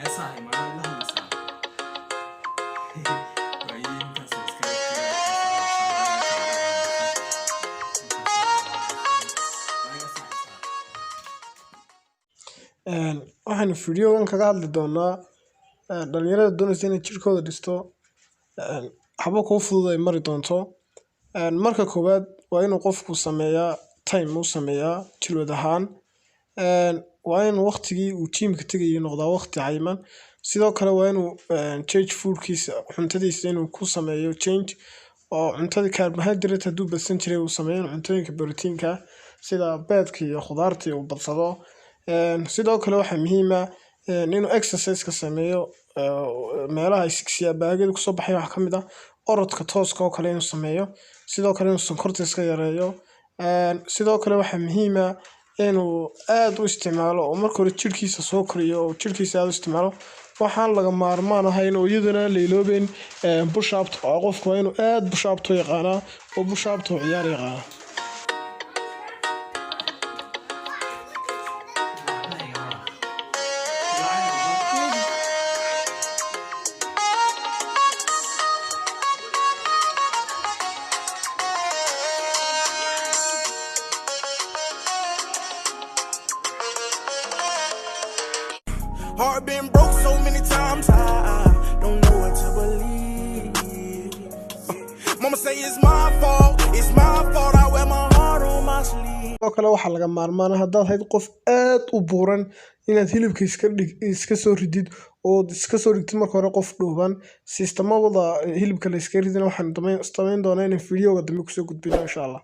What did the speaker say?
esa ay mana la hadlaysaa waayinkaas iska waxaan fiidiyogan kaga hadli doonaa dhalinyarada doonaysa inay jirkooda dhisto waxba kuu fudud ay mari doonto. Marka koowaad waa inuu qofku sameeyaa time uu sameeyaa jilwad ahaan. Waa inuu waqtigii uu gymka tagayay noqdaa waqti cayiman. Sidoo kale waa inuu change foodkiisa cuntadiisa inuu ku sameeyo change oo cuntada carbohydrate hadduu badsan jiray uu sameeyo cuntooyinka borotiinka sida beedka iyo khudaarta uu badsado. Sidoo kale waxaa muhiim ah inuu exercise ka sameeyo meelaha six baagada kusoo baxay wax ka mid ah orodka tooska oo kale inuu sameeyo. Sidoo kale inuu sonkorta iska yareeyo. Sidoo kale waxaa muhiim ah inuu aad u isticmaalo oo marka hore jirkiisa soo koriyo oo jirkiisa aad u isticmaalo. Waxaan laga maarmaan ahayn oo iyaduna la iloobeen push up oo qofku waa inuu aad push up yaqaana oo push up ciyaar yaqaana. Heart been broke so many times, I don't know what to believe. Mama say it's my fault, I wear my heart on my sleeve. oo kale waxa laga maarmaan ah haddaad hayd qof aad u buuran inaad hilibka iska soo ridid oo iska soo dhigtid marka hore qof dhuuban sistamada hilibka la iska ridina waxaan samayn doonaa in fiidiyoga dambe kusoo gudbino insha Allah.